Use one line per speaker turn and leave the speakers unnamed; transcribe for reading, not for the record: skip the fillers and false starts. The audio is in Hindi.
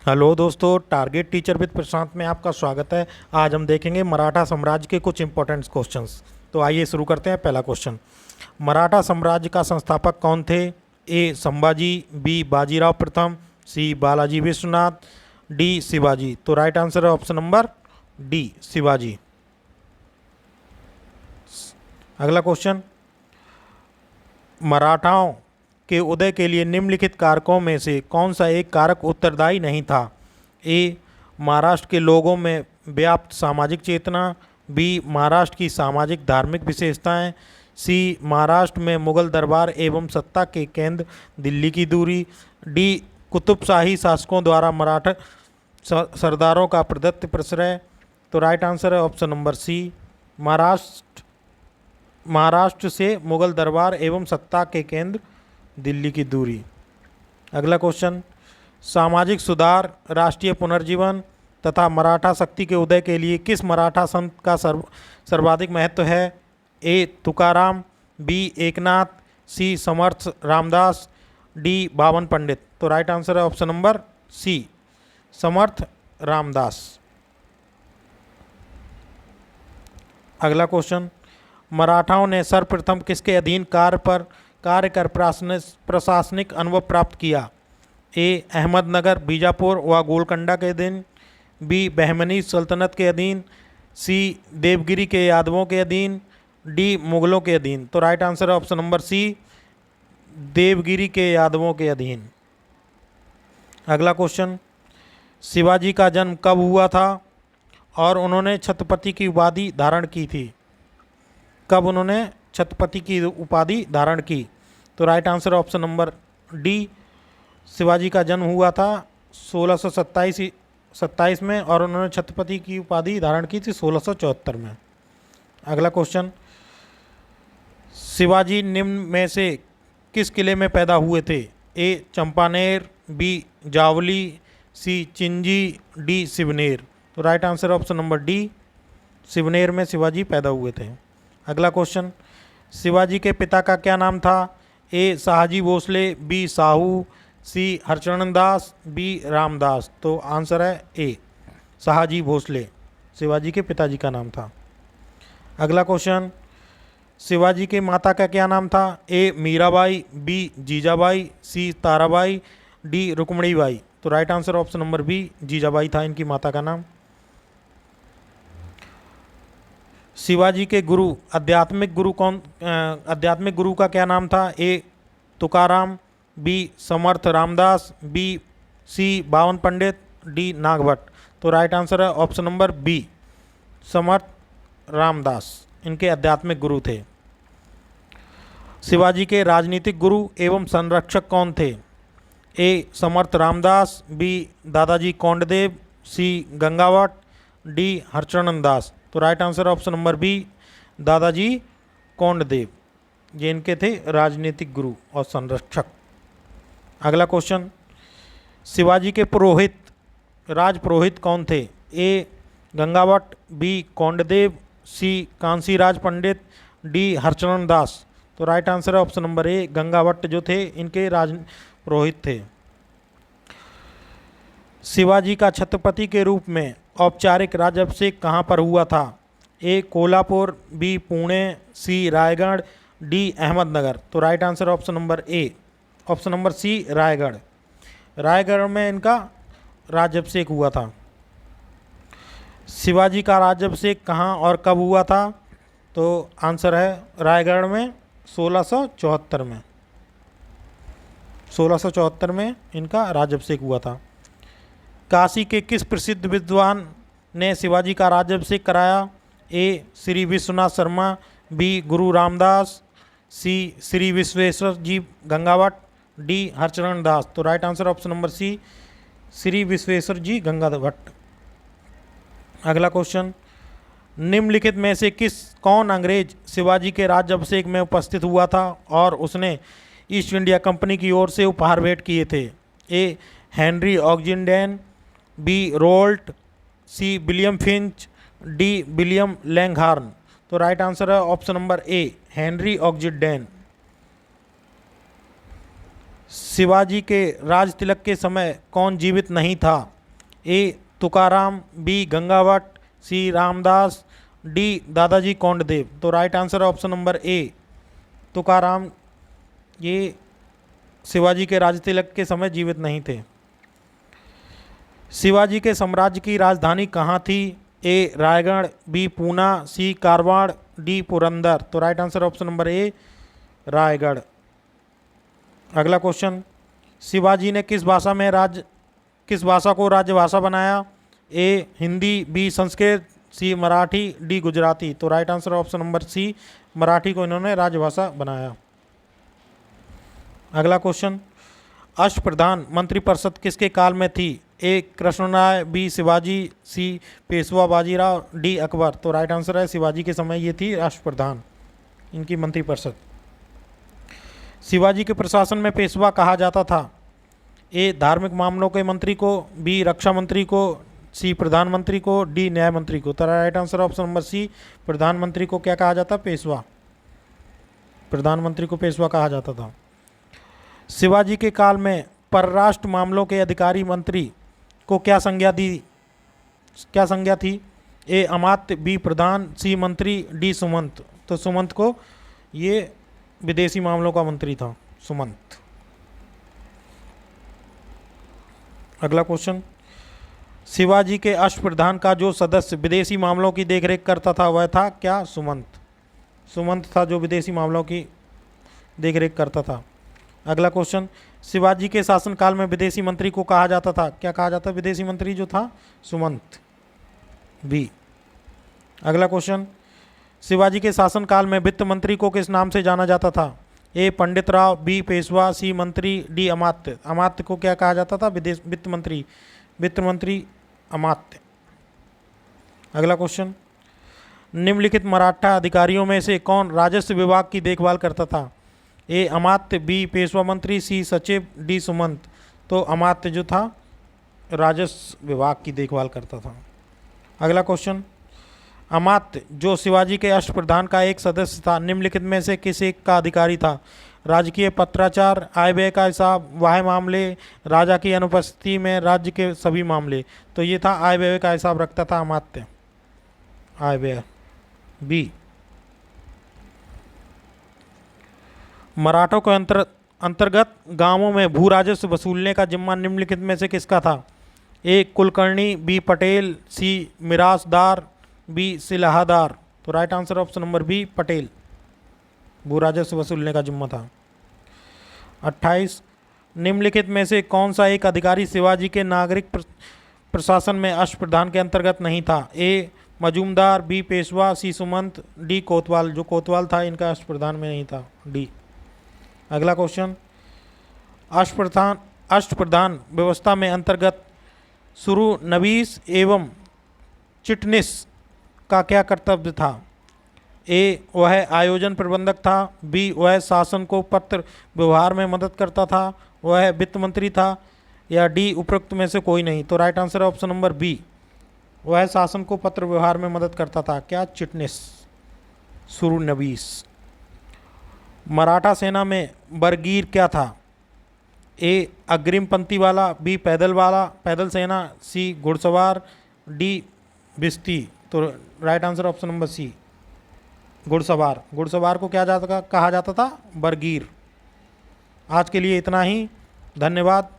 हेलो दोस्तों, टारगेट टीचर विद प्रशांत में आपका स्वागत है। आज हम देखेंगे मराठा साम्राज्य के कुछ इंपॉर्टेंट क्वेश्चंस। तो आइए शुरू करते हैं। पहला क्वेश्चन, मराठा साम्राज्य का संस्थापक कौन थे? ए संभाजी, बी बाजीराव प्रथम, सी बालाजी विश्वनाथ, डी शिवाजी। तो राइट आंसर है ऑप्शन नंबर डी, शिवाजी। अगला क्वेश्चन, मराठाओं के उदय के लिए निम्नलिखित कारकों में से कौन सा एक कारक उत्तरदायी नहीं था? ए महाराष्ट्र के लोगों में व्याप्त सामाजिक चेतना, बी महाराष्ट्र की सामाजिक धार्मिक विशेषताएं, सी महाराष्ट्र में मुगल दरबार एवं सत्ता के केंद्र दिल्ली की दूरी, डी कुतुबशाही शासकों द्वारा मराठा सरदारों का प्रदत्त प्रश्रय। तो राइट आंसर है ऑप्शन नंबर सी, महाराष्ट्र से मुगल दरबार एवं सत्ता के केंद्र दिल्ली की दूरी। अगला क्वेश्चन, सामाजिक सुधार, राष्ट्रीय पुनर्जीवन तथा मराठा शक्ति के उदय के लिए किस मराठा संत का सर्वाधिक महत्व है? ए तुकाराम, बी एकनाथ, सी समर्थ रामदास, डी बावन पंडित। तो राइट आंसर है ऑप्शन नंबर सी, समर्थ रामदास। अगला क्वेश्चन, मराठाओं ने सर्वप्रथम किसके अधीन कार्य कर प्रशासनिक अनुभव प्राप्त किया? ए अहमदनगर, बीजापुर व गोलकंडा के अधीन, बी बहमनी सल्तनत के अधीन, सी देवगिरी के यादवों के अधीन, डी मुगलों के अधीन। तो राइट आंसर है ऑप्शन नंबर सी, देवगिरी के यादवों के अधीन। अगला क्वेश्चन, शिवाजी का जन्म कब हुआ था और उन्होंने छत्रपति की उपाधि धारण की थी? कब उन्होंने छत्रपति की उपाधि धारण की? तो right answer option number D, Shivaji का जन्म हुआ था 1627 में और उन्होंने छत्रपति की उपाधि धारण की थी 1674 में। अगला क्वेश्चन, शिवाजी निम्न में से किस किले में पैदा हुए थे? ए चंपानेर, बी जावली, सी चिंजी, डी सिवनेर। तो right answer option number D, Shivneri में शिवाजी पैदा हुए थे। अगला क्वेश्चन, शिवाजी के पिता का क्या नाम था? ए शाहजी भोसले, बी साहू, सी हरचरण दास, बी रामदास। तो आंसर है ए, शाहजी भोसले शिवाजी के पिताजी का नाम था। अगला क्वेश्चन, शिवाजी के माता का क्या नाम था? A Mirabai, B Jijabai, C Tarabai, D Rukminibai. तो right answer option number B, Jijabai था इनकी माता का नाम। शिवाजी के गुरु आध्यात्मिक गुरु का क्या नाम था? A Tukaram, B Samarth Ramdas, B C बावन पंडित, डी नागभट्ट। तो राइट आंसर है option number B, Samarth Ramdas इनके आध्यात्मिक गुरु थे। शिवाजी के राजनीतिक गुरु एवं संरक्षक कौन थे? ए समर्थ Ramdas, B Dadaji Konddev, C Gangavat, D Harcharan Das. तो right answer option number B, Dadaji Konddev, ये इनके थे राजनीतिक गुरु और संरक्षक। अगला क्वेश्चन, शिवाजी के राज पुरोहित कौन थे? ए गंगावट, बी कोंडदेव, सी कांसीराज पंडित, डी हरचरण दास। तो राइट आंसर है ऑप्शन नंबर ए, गंगावट जो थे इनके राज पुरोहित थे। शिवाजी का छत्रपति के रूप में औपचारिक राज्याभिषेक कहाँ पर हुआ था? A Kolhapur, B Pune, C Raigad, D Ahmednagar. तो right answer option number A, option number C Raigad. Raigad में इनका राज्याभिषेक हुआ था। शिवाजी का राज्याभिषेक कहाँ और कब हुआ था? तो आंसर है रायगढ़ में 1674 में, 1674 में इनका राज्याभिषेक हुआ था। काशी के किस प्रसिद्ध विद्वान ने शिवाजी का राज्याभिषेक कराया? A Shri Vishwanath Sharma, B Guru Ramdas, C Shri Vishweshwar ji Gangavat, D Harcharan Das. तो right answer option number C, Shri Vishweshwar ji Gangavat. अगला क्वेश्चन, निम्नलिखित में से कौन अंग्रेज शिवाजी के राज्याभिषेक में उपस्थित हुआ था और उसने ईस्ट इंडिया कंपनी की ओर से उपहार भेंट किए थे? A Henry Oxinden, B Rolt, C William Finch, D William Langhorne. तो राइट आंसर है option number A, Henry Oxinden. Shivaji के राज तिलक के समय कौन जीवित नहीं था? A Tukaram, B Gangavat, C Ramdas, D Dadaji Kondadev. तो right answer option number A Tukaram, ये शिवाजी के राज तिलक के समय जीवित नहीं थे। शिवाजी के साम्राज्य की राजधानी कहाँ थी? A Raigad, B Poona, C Karwar, D Purandar. तो right answer option number A Raigad. अगला क्वेश्चन, शिवाजी ने किस भाषा को राजभाषा बनाया? A Hindi, B Sanskrit, C Marathi, D Gujarati. तो right answer option number C Marathi को इन्होंने राजभाषा बनाया। अगला क्वेश्चन, अष्टप्रधान मंत्रिपरिषद किसके काल में थी? ए कृष्णराय, बी शिवाजी, सी पेशवा बाजीराव, डी अकबर। तो राइट आंसर है शिवाजी के समय ये थी अष्टप्रधान, इनकी मंत्रिपरिषद। शिवाजी के प्रशासन में पेशवा कहा जाता था? ए धार्मिक मामलों के मंत्री को, बी रक्षा मंत्री को, सी प्रधानमंत्री को, डी न्याय मंत्री को। तो right answer option number C प्रधानमंत्री को क्या कहा जाता? पेशवा। प्रधानमंत्री को पेशवा कहा जाता था। शिवाजी के काल में परराष्ट्र मामलों के अधिकारी मंत्री को क्या संज्ञा थी? ए अमात्य, बी प्रधान, सी मंत्री, डी सुमंत। तो सुमंत को ये विदेशी मामलों का मंत्री था, सुमंत। अगला क्वेश्चन, शिवाजी के अष्टप्रधान का जो सदस्य विदेशी मामलों की देखरेख करता था वह था क्या? सुमंत। सुमंत था जो विदेशी मामलों की देखरेख करता था। अगला क्वेश्चन, शिवाजी के शासनकाल में विदेशी मंत्री को कहा जाता था? क्या कहा जाता? विदेशी मंत्री जो था सुमंत, बी। अगला क्वेश्चन, शिवाजी के शासनकाल में वित्त मंत्री को किस नाम से जाना जाता था? ए पंडित राव, बी पेशवा, सी मंत्री, डी अमात्य। अमात्य को क्या कहा जाता था? वित्त मंत्री अमात्य। अगला क्वेश्चन, निम्नलिखित मराठा अधिकारियों में से कौन राजस्व विभाग की देखभाल करता था? ए अमात्य, बी पेशवा मंत्री, सी सचिव, डी सुमंत। तो अमात्य जो था राजस्व विभाग की देखभाल करता था। अगला क्वेश्चन, अमात्य जो शिवाजी के अष्टप्रधान का एक सदस्य था निम्नलिखित में से किस एक का अधिकारी था? राजकीय पत्राचार, आय व्यय का हिसाब, वाह्य मामले, राजा की अनुपस्थिति में राज्य के सभी मामले। तो ये था आय व्यय का हिसाब रखता था अमात्य, आय व्यय, बी। मराठों के अंतर्गत गांवों में भू राजस्व वसूलने का जिम्मा निम्नलिखित में से किसका था? A Kulkarni, B Patel, C Mirasdar, B Silahdar. तो right answer option number B Patel, भू राजस्व वसूलने का जिम्मा था। 28, निम्नलिखित में से कौन सा एक अधिकारी शिवाजी के नागरिक प्रशासन में अष्टप्रधान के अंतर्गत नहीं था? ए मजूमदार, बी पेशवा, सी सुमंत, डी कोतवाल। जो कोतवाल था इनका अष्टप्रधान में नहीं था, डी। अगला क्वेश्चन, अष्टप्रधान व्यवस्था में अंतर्गत शुरू नवीस एवं चिटनिस का क्या कर्तव्य था? ए वह आयोजन प्रबंधक था, बी वह शासन को पत्र व्यवहार में मदद करता था, वह वित्त मंत्री था, या डी उपरोक्त में से कोई नहीं। तो right answer option number B वह शासन को पत्र व्यवहार में मदद करता था। क्या? चिटनिस, शुरू नवीस। मराठा सेना में बरगीर क्या था? ए अग्रिम पंक्ति वाला, बी पैदल सेना, सी घुड़सवार, डी बिस्ती। तो right answer option number C घुड़सवार। घुड़सवार को क्या कहा जाता था? बरगीर। आज के लिए इतना ही, धन्यवाद।